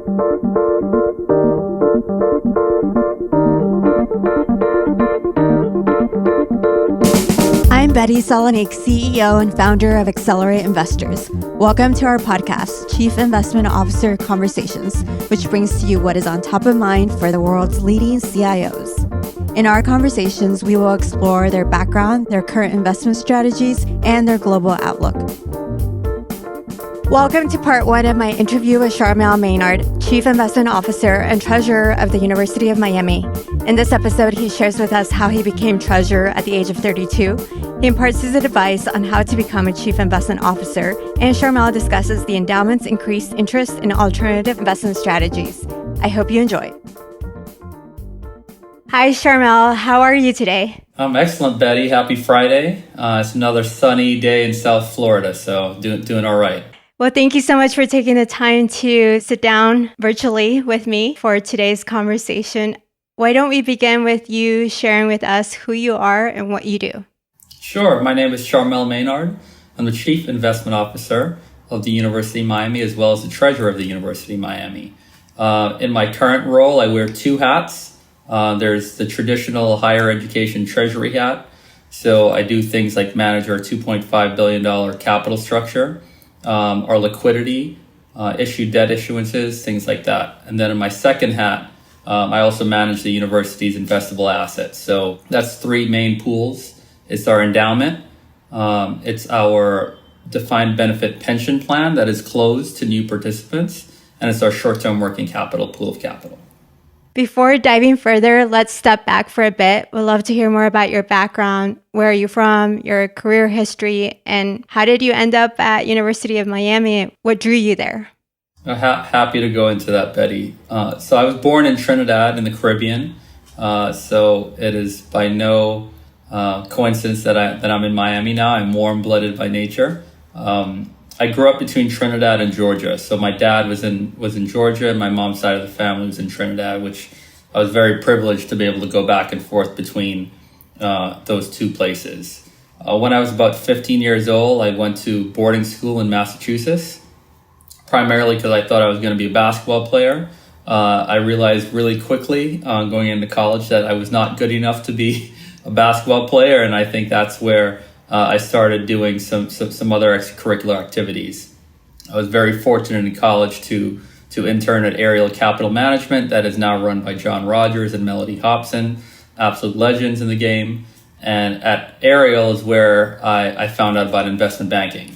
I'm Betty Salonik, CEO and founder of Accelerate Investors. Welcome to our podcast, Chief Investment Officer Conversations, which brings to you what is on top of mind for the world's leading CIOs. In our conversations, we will explore their background, their current investment strategies, and their global outlook. Welcome to part one of my interview with Charmel Maynard, Chief Investment Officer and Treasurer of the University of Miami. In this episode, he shares with us how he became treasurer at the age of 32. He imparts his advice on how to become a chief investment officer, and Charmel discusses the endowment's increased interest in alternative investment strategies. I hope you enjoy. Hi, Charmel. How are you today? I'm excellent, Betty. Happy Friday. It's another sunny day in South Florida, so doing all right. Well, thank you so much for taking the time to sit down virtually with me for today's conversation. Why don't we begin with you sharing with us who you are and what you do? Sure. My name is Charmel Maynard. I'm the Chief Investment Officer of the University of Miami, as well as the Treasurer of the University of Miami. In my current role, I wear two hats. There's the traditional higher education treasury hat. So I do things like manage our $2.5 billion capital structure, our liquidity, issue debt issuances, things like that. And then in my second hat, I also manage the university's investable assets. So that's three main pools. It's our endowment. It's our defined benefit pension plan that is closed to new participants. And it's our short-term working capital pool of capital. Before diving further, let's step back for a bit. We'd love to hear more about your background. Where are you from, your career history, and how did you end up at University of Miami? What drew you there? Happy to go into that, Betty. So I was born in Trinidad in the Caribbean. So it is by no coincidence that I'm in Miami now. I'm warm-blooded by nature. I grew up between Trinidad and Georgia. So my dad was in Georgia, and my mom's side of the family was in Trinidad, which I was very privileged to be able to go back and forth between those two places. When I was about 15 years old, I went to boarding school in Massachusetts, primarily because I thought I was going to be a basketball player. I realized really quickly going into college that I was not good enough to be a basketball player, and I think that's where I started doing some other extracurricular activities. I was very fortunate in college to intern at Ariel Capital Management that is now run by John Rogers and Melody Hobson, absolute legends in the game. And at Ariel is where I found out about investment banking.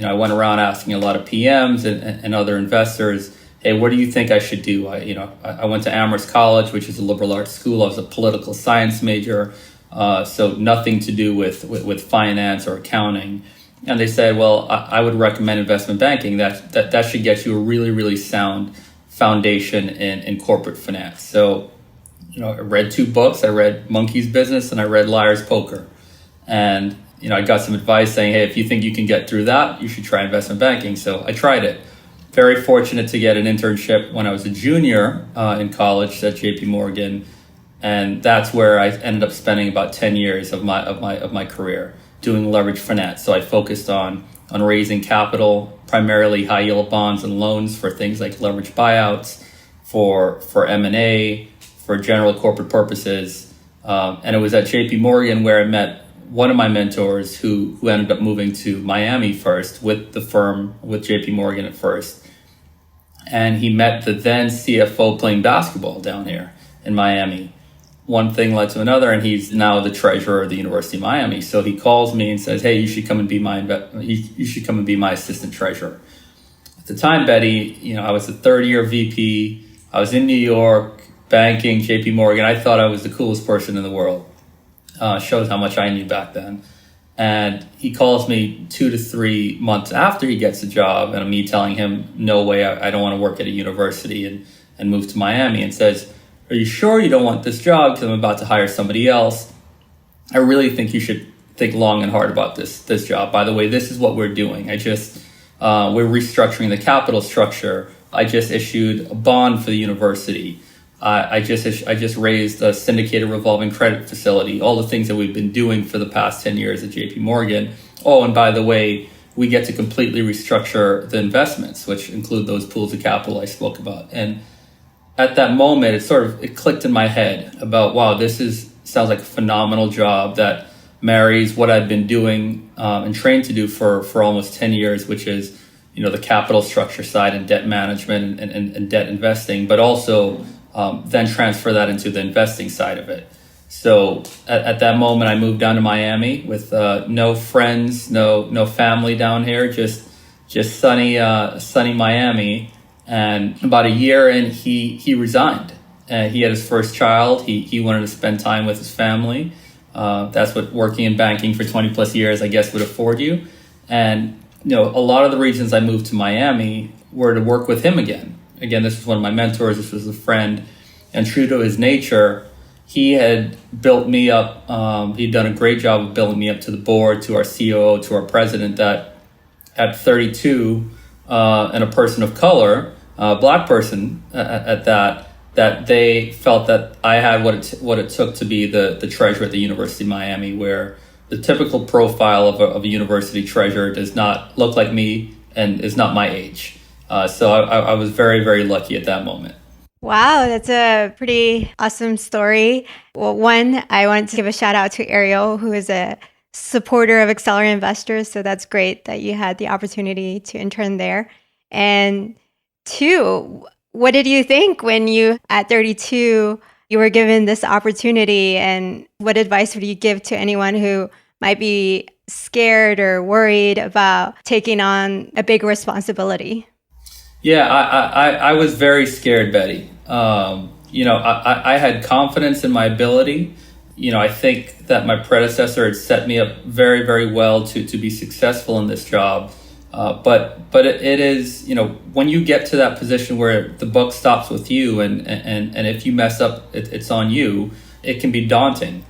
I went around asking a lot of PMs and other investors, hey, what do you think I should do? I went to Amherst College, which is a liberal arts school. I was a political science major. So nothing to do with finance or accounting. And they said, well, I would recommend investment banking. That should get you a really, really sound foundation in corporate finance. So, I read two books. I read Monkey's Business and I read Liar's Poker. And, I got some advice saying, hey, if you think you can get through that, you should try investment banking. So I tried it. Very fortunate to get an internship when I was a junior in college at JP Morgan. And that's where I ended up spending about 10 years of my career doing leverage finance. So I focused on raising capital, primarily high yield bonds and loans for things like leverage buyouts, for M&A, for general corporate purposes. And it was at JP Morgan where I met one of my mentors who ended up moving to Miami first with the firm, with JP Morgan at first. And he met the then CFO playing basketball down here in Miami. One thing led to another, and he's now the treasurer of the University of Miami. So he calls me and says, "Hey, you should come and be my assistant treasurer." At the time, Betty, I was a third-year VP. I was in New York, banking, JP Morgan. I thought I was the coolest person in the world. Shows how much I knew back then. And he calls me 2 to 3 months after he gets the job, and me telling him, "No way, I don't want to work at a university and move to Miami," and says, "Are you sure you don't want this job? Because I'm about to hire somebody else. I really think you should think long and hard about this job. By the way, this is what we're doing. We're restructuring the capital structure. I just issued a bond for the university. I just raised a syndicated revolving credit facility. All the things that we've been doing for the past 10 years at JP Morgan. Oh, and by the way, we get to completely restructure the investments, which include those pools of capital I spoke about. And at that moment, it clicked in my head about, wow, sounds like a phenomenal job that marries what I've been doing and trained to do for almost 10 years, which is, the capital structure side and debt management and debt investing, but also then transfer that into the investing side of it. So at that moment, I moved down to Miami with no friends, no family down here, just sunny Miami. And about a year in, he resigned. He had his first child. He wanted to spend time with his family. That's what working in banking for 20 plus years, I guess, would afford you. And a lot of the reasons I moved to Miami were to work with him again. Again, this was one of my mentors. This was a friend. And true to his nature, he had built me up. He'd done a great job of building me up to the board, to our COO, to our president, that at 32 and a person of color, black person at that they felt that I had what it took to be the treasurer at the University of Miami, where the typical profile of a university treasurer does not look like me and is not my age. So I was very, very lucky at that moment. Wow, that's a pretty awesome story. Well, one, I want to give a shout out to Ariel, who is a supporter of Accelerate Investors. So that's great that you had the opportunity to intern there. And two, what did you think when you, at 32, you were given this opportunity? And what advice would you give to anyone who might be scared or worried about taking on a big responsibility? Yeah, I was very scared, Betty. I had confidence in my ability. I think that my predecessor had set me up very, very well to be successful in this job. But it is, when you get to that position where the buck stops with you and if you mess up, it's on you, it can be daunting.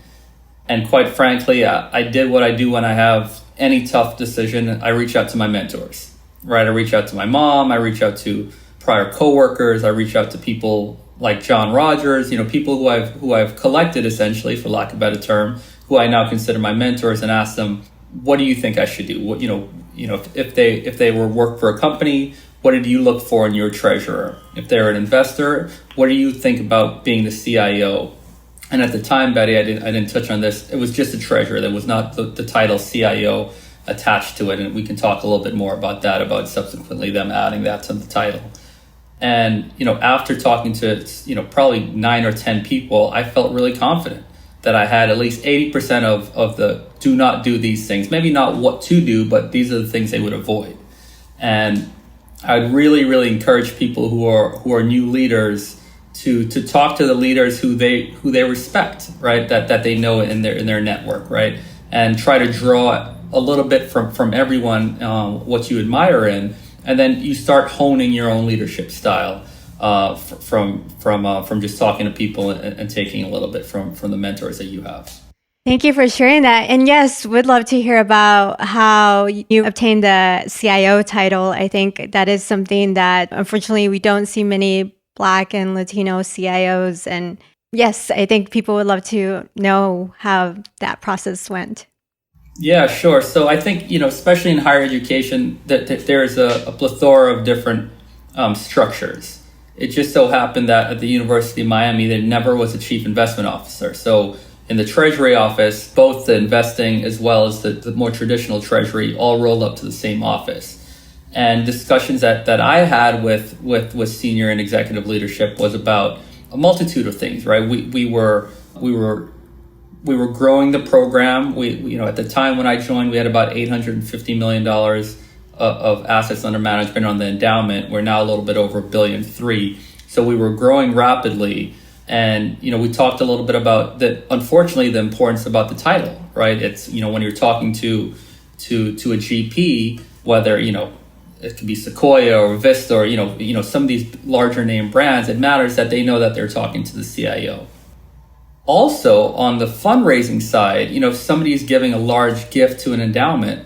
And quite frankly, I did what I do when I have any tough decision. I reach out to my mentors, right? I reach out to my mom. I reach out to prior coworkers. I reach out to people like John Rogers, people who I've collected, essentially, for lack of a better term, who I now consider my mentors, and ask them, what do you think I should do? What, if they were work for a company, what did you look for in your treasurer? If they're an investor, what do you think about being the CIO? And at the time, Betty, I didn't touch on this. It was just a treasurer. There was not the title CIO attached to it. And we can talk a little bit more about that, about subsequently them adding that to the title. And, after talking to, probably 9 or 10 people, I felt really confident that I had at least 80% of the do not do these things. Maybe not what to do, but these are the things they would avoid. And I'd really, really encourage people who are new leaders to talk to the leaders who they respect, right? That they know in their network, right? And try to draw a little bit from everyone what you admire in, and then you start honing your own leadership style from just talking to people and taking a little bit from the mentors that you have. Thank you for sharing that. And yes, would love to hear about how you obtained the CIO title. I think that is something that unfortunately we don't see many Black and Latino CIOs. And yes, I think people would love to know how that process went. Yeah, sure. So I think, especially in higher education, that there's a plethora of different structures. It just so happened that at the University of Miami, there never was a chief investment officer. So in the Treasury office, both the investing as well as the more traditional Treasury all rolled up to the same office. And discussions that I had with senior and executive leadership was about a multitude of things, right? We were growing the program. We at the time when I joined, we had about $850 million of assets under management on the endowment. We're now a little bit over $1.3 billion. So we were growing rapidly. And, we talked a little bit about unfortunately, the importance about the title, right? It's, when you're talking to a GP, whether, it could be Sequoia or Vista or, some of these larger name brands, it matters that they know that they're talking to the CIO. Also, on the fundraising side, if somebody's giving a large gift to an endowment,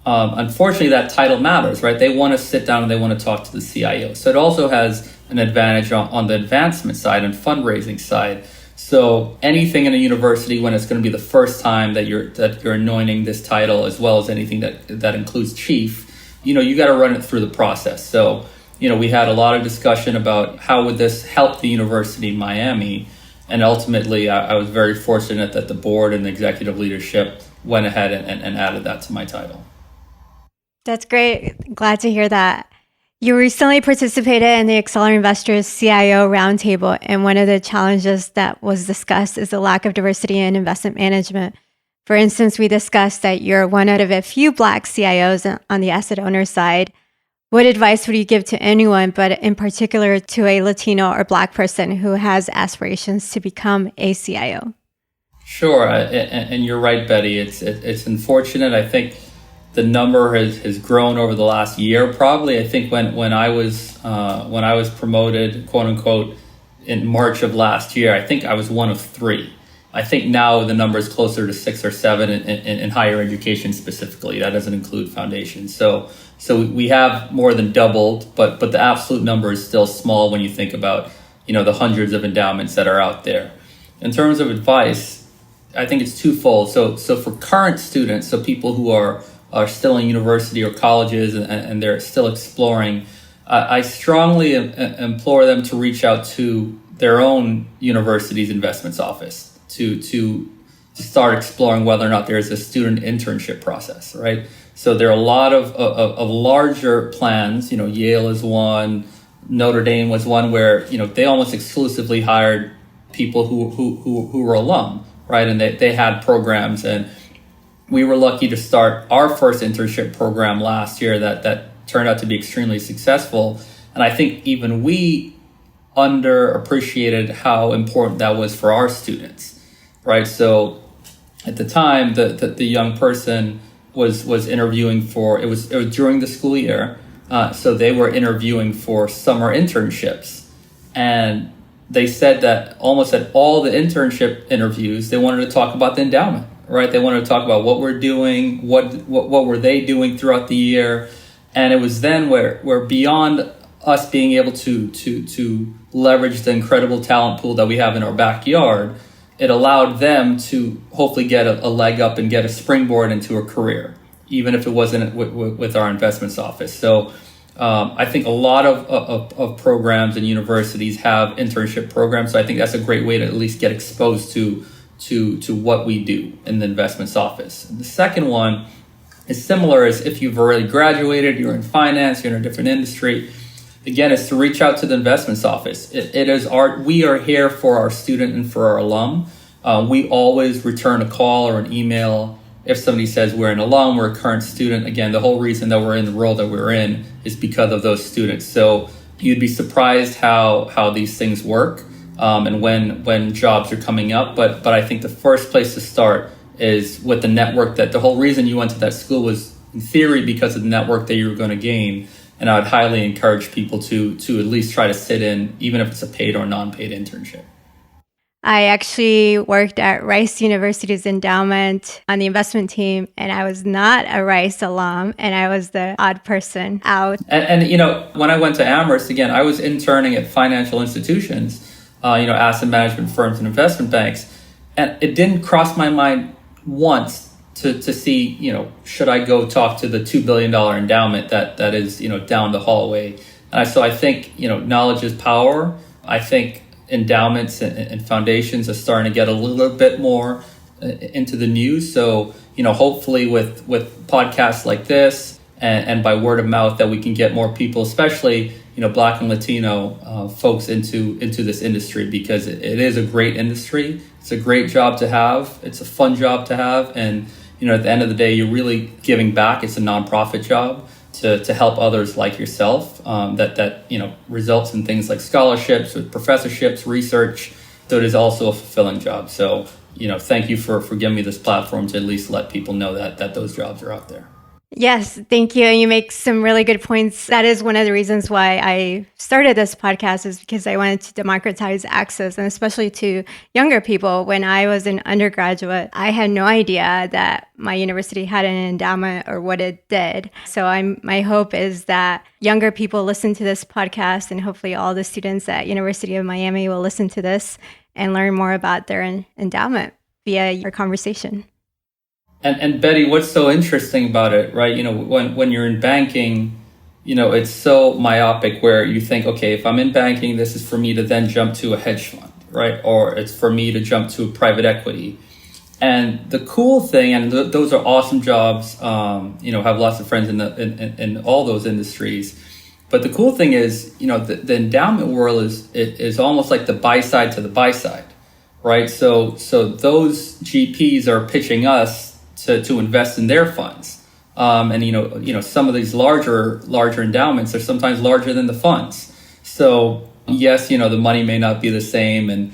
unfortunately, that title matters, right? They want to sit down and they want to talk to the CIO. So it also has an advantage on the advancement side and fundraising side. So anything in a university, when it's going to be the first time that you're anointing this title, as well as anything that includes chief, you got to run it through the process. So we had a lot of discussion about how would this help the University of Miami, and ultimately I was very fortunate that the board and the executive leadership went ahead and added that to my title. That's great. Glad to hear that. You recently participated in the Accelerator Investors CIO Roundtable, and one of the challenges that was discussed is the lack of diversity in investment management. For instance, we discussed that you're one out of a few Black CIOs on the asset owner side. What advice would you give to anyone, but in particular to a Latino or Black person who has aspirations to become a CIO? Sure, and you're right, Betty. It's unfortunate. I think the number has grown over the last year. Probably, I think when I was promoted, quote unquote, in March of last year, I think I was one of 3. I think now the number is closer to 6 or 7 in higher education specifically. That doesn't include foundations. So we have more than doubled, but the absolute number is still small when you think about the hundreds of endowments that are out there. In terms of advice, I think it's twofold. So for current students, so people who are still in university or colleges and they're still exploring, I strongly implore them to reach out to their own university's investments office to start exploring whether or not there's a student internship process, right? So there are a lot of larger plans. Yale is one, Notre Dame was one where they almost exclusively hired people who were alum, right? And they had programs, and we were lucky to start our first internship program last year that turned out to be extremely successful. And I think even we underappreciated how important that was for our students, right? So at the time, the young person was interviewing for, it was during the school year, so they were interviewing for summer internships. And they said that almost at all the internship interviews, they wanted to talk about the endowment, right? They wanted to talk about what we're doing, what were they doing throughout the year. And it was then where beyond us being able to leverage the incredible talent pool that we have in our backyard, it allowed them to hopefully get a leg up and get a springboard into a career, even if it wasn't with our investments office. So I think a lot of programs and universities have internship programs. So I think that's a great way to at least get exposed to what we do in the investments office. And the second one is similar, as if you've already graduated, you're in finance, you're in a different industry. Again, is to reach out to the investments office. We are here for our student and for our alum. We always return a call or an email if somebody says we're an alum, we're a current student. Again, the whole reason that we're in the role that we're in is because of those students. So you'd be surprised how these things work and when jobs are coming up. But I think the first place to start is with the network. That the whole reason you went to that school was in theory because of the network that you were going to gain. And I would highly encourage people to at least try to sit in, even if it's a paid or non-paid internship. I actually worked at Rice University's endowment on the investment team, and I was not a Rice alum, and I was the odd person out. And when I went to Amherst, again, I was interning at financial institutions, asset management firms and investment banks. And it didn't cross my mind once to see, should I go talk to the $2 billion endowment that is, down the hallway. And so I think, knowledge is power. I think endowments and foundations are starting to get a little bit more into the news. So, hopefully with podcasts like this and by word of mouth that we can get more people, especially, Black and Latino folks into this industry, because it is a great industry. It's a great job to have. It's a fun job to have. And, at the end of the day, you're really giving back. It's a nonprofit job to help others like yourself that results in things like scholarships, with professorships, research. So it is also a fulfilling job. So, thank you for giving me this platform to at least let people know that those jobs are out there. Yes, thank you. And you make some really good points. That is one of the reasons why I started this podcast, is because I wanted to democratize access, and especially to younger people. When I was an undergraduate, I had no idea that my university had an endowment or what it did. So my hope is that younger people listen to this podcast, and hopefully all the students at University of Miami will listen to this and learn more about their endowment via your conversation. And Betty, what's so interesting about it, right? When you're in banking, it's so myopic where you think, okay, if I'm in banking, this is for me to then jump to a hedge fund, right? Or it's for me to jump to private equity. And the cool thing, and those are awesome jobs, have lots of friends in all those industries. But the cool thing is, the endowment world is almost like the buy side to the buy side, right? So those GPs are pitching us to invest in their funds. And some of these larger endowments are sometimes larger than the funds. So yes, the money may not be the same and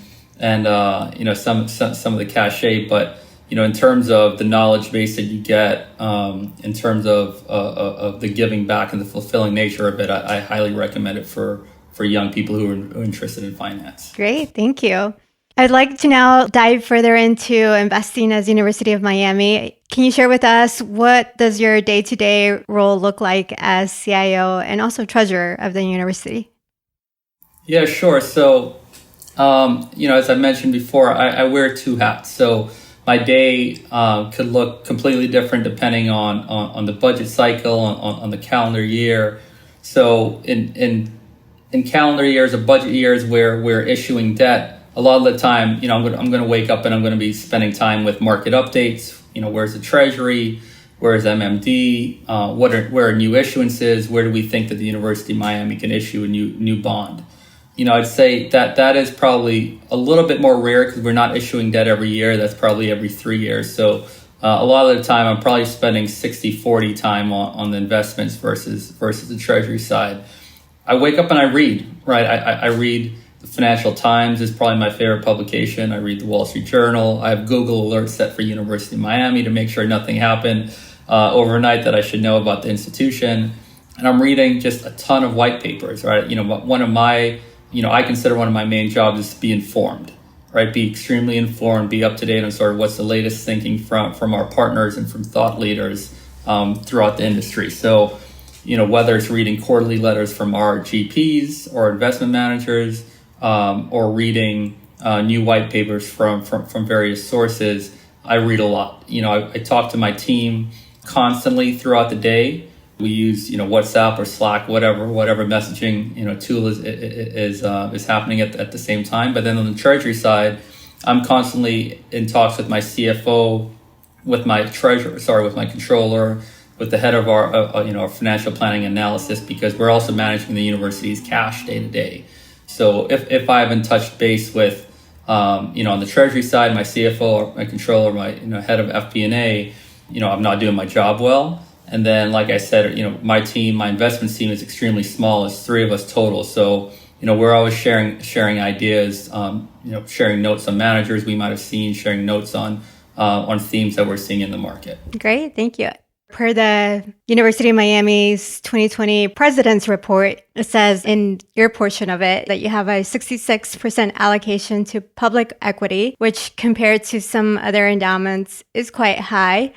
some of the cachet, but in terms of the knowledge base that you get, in terms of the giving back and the fulfilling nature of it, I highly recommend it for young people who are interested in finance. Great, thank you. I'd like to now dive further into investing as University of Miami. Can you share with us, what does your day-to-day role look like as CIO and also treasurer of the university? Yeah, sure. So, as I mentioned before, I wear two hats. So my day could look completely different depending on the budget cycle, on the calendar year. So in calendar years or budget years where we're issuing debt, a lot of the time, I'm going to wake up and I'm going to be spending time with market updates. Where's the Treasury? Where's MMD? Where are new issuances? Where do we think that the University of Miami can issue a new bond? I'd say that is probably a little bit more rare because we're not issuing debt every year. That's probably every 3 years. So a lot of the time, I'm probably spending 60-40 time on the investments versus the Treasury side. I wake up and I read, right? I read. The Financial Times is probably my favorite publication. I read the Wall Street Journal. I have Google alerts set for University of Miami to make sure nothing happened overnight that I should know about the institution. And I'm reading just a ton of white papers, right? I consider one of my main jobs is to be informed, right? Be extremely informed, be up to date on sort of what's the latest thinking from our partners and from thought leaders throughout the industry. So, whether it's reading quarterly letters from our GPs or investment managers, or reading new white papers from various sources, I read a lot. I talk to my team constantly throughout the day. We use WhatsApp or Slack, whatever messaging tool is happening at the same time. But then on the Treasury side, I'm constantly in talks with my CFO, with my controller, with the head of our financial planning analysis, because we're also managing the university's cash day to day. So if I haven't touched base with, on the Treasury side, my CFO or my controller, my head of FP&A, I'm not doing my job well. And then, like I said, my team, my investments team is extremely small. It's 3 of us total. So we're always sharing ideas, sharing notes on managers we might have seen, sharing notes on themes that we're seeing in the market. Great, thank you. Per the University of Miami's 2020 President's Report, it says in your portion of it that you have a 66% allocation to public equity, which compared to some other endowments is quite high.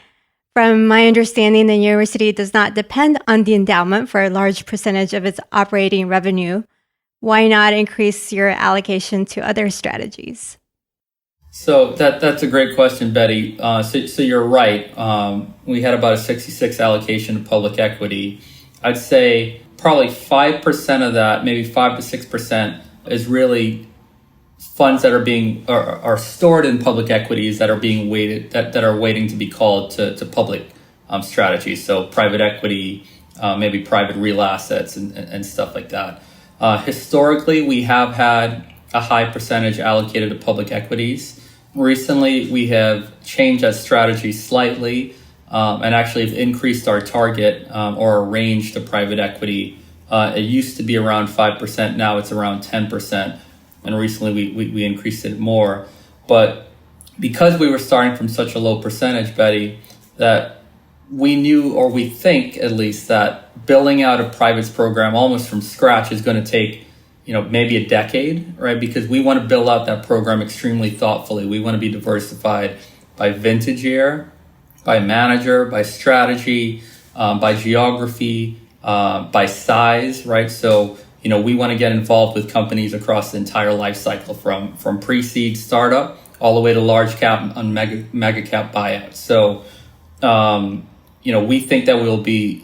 From my understanding, the university does not depend on the endowment for a large percentage of its operating revenue. Why not increase your allocation to other strategies? So that's a great question, Betty. So you're right. We had about a 66 allocation to public equity. I'd say probably 5% of that, maybe 5 to 6%, is really funds that are stored in public equities that are being weighted, that are waiting to be called to public strategies. So private equity, maybe private real assets and stuff like that. Historically, we have had a high percentage allocated to public equities. Recently, we have changed that strategy slightly and actually have increased our target or our range to private equity. It used to be around 5%. Now it's around 10%. And recently we increased it more. But because we were starting from such a low percentage, Betty, that we knew, or we think at least, that building out a privates program almost from scratch is going to take, maybe a decade, right? Because we want to build out that program extremely thoughtfully. We want to be diversified by vintage year, by manager, by strategy, by geography, by size, right? So, we want to get involved with companies across the entire life cycle, from pre-seed startup all the way to large cap and mega cap buyouts. So, we think that we'll be,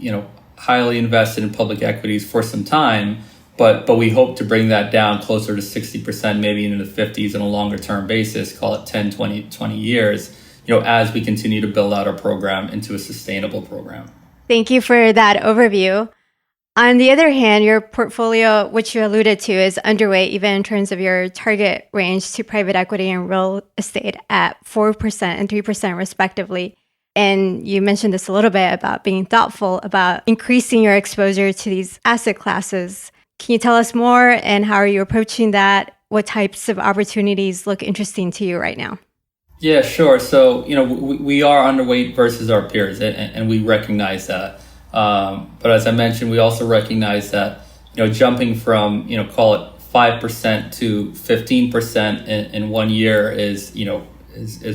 highly invested in public equities for some time, but we hope to bring that down closer to 60%, maybe into the 50s on a longer term basis, call it 10, 20 years, as we continue to build out our program into a sustainable program. Thank you for that overview. On the other hand, your portfolio, which you alluded to, is underweight even in terms of your target range to private equity and real estate at 4% and 3% respectively. And you mentioned this a little bit about being thoughtful about increasing your exposure to these asset classes. Can you tell us more, and how are you approaching that? What types of opportunities look interesting to you right now? Yeah, sure. So, we are underweight versus our peers, and we recognize that. But as I mentioned, we also recognize that, jumping from, call it 5% to 15% in 1 year is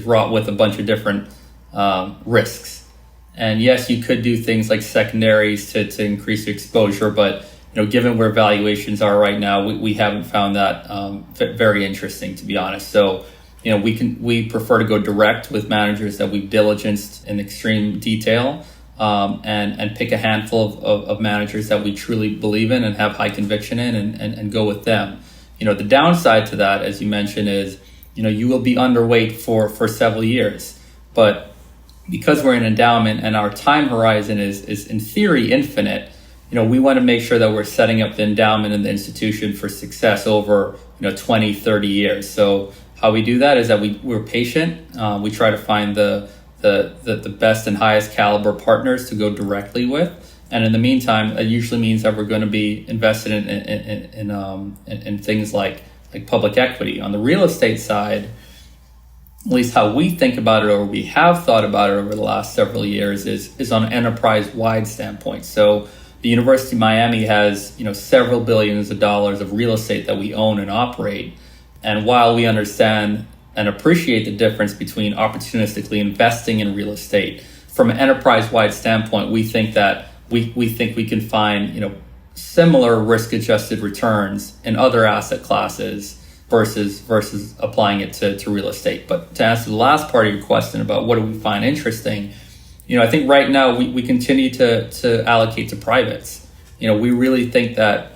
wrought with a bunch of different risks. And yes, you could do things like secondaries to increase your exposure, but given where valuations are right now, we haven't found that very interesting, to be honest. So, we prefer to go direct with managers that we've diligenced in extreme detail, and pick a handful of managers that we truly believe in and have high conviction in, and go with them. The downside to that, as you mentioned, is you will be underweight for several years, but because we're an endowment and our time horizon is in theory infinite, we want to make sure that we're setting up the endowment and the institution for success over 20, 30 years. So how we do that is that we're patient. We try to find the best and highest caliber partners to go directly with, and in the meantime, it usually means that we're going to be invested in things like public equity. On the real estate side, at least how we think about it, or we have thought about it over the last several years, is on an enterprise-wide standpoint. So the University of Miami has several billions of dollars of real estate that we own and operate. And while we understand and appreciate the difference between opportunistically investing in real estate, from an enterprise-wide standpoint, we think that we think we can find similar risk-adjusted returns in other asset classes versus applying it to real estate. But to answer the last part of your question about what do we find interesting, I think right now we continue to allocate to privates. We really think that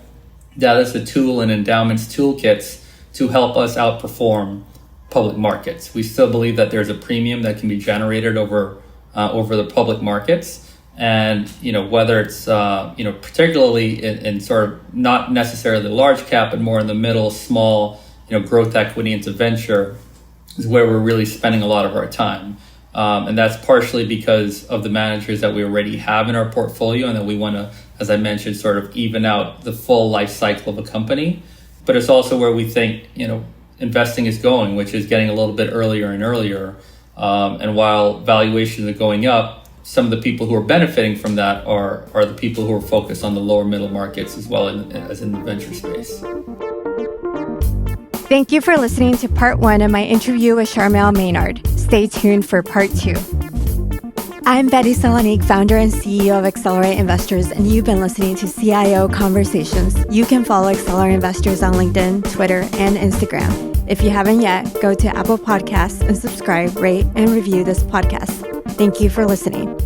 is a tool in endowments toolkits to help us outperform public markets. We still believe that there's a premium that can be generated over the public markets, and whether it's particularly in sort of not necessarily large cap, but more in the middle, small, growth equity into venture is where we're really spending a lot of our time. And that's partially because of the managers that we already have in our portfolio, and that we want to, as I mentioned, sort of even out the full life cycle of a company. But it's also where we think, investing is going, which is getting a little bit earlier and earlier. And while valuations are going up, some of the people who are benefiting from that are the people who are focused on the lower middle markets as well as in the venture space. Thank you for listening to part 1 of my interview with Charmel Maynard. Stay tuned for part 2. I'm Betty Salonik, founder and CEO of Accelerate Investors, and you've been listening to CIO Conversations. You can follow Accelerate Investors on LinkedIn, Twitter, and Instagram. If you haven't yet, go to Apple Podcasts and subscribe, rate, and review this podcast. Thank you for listening.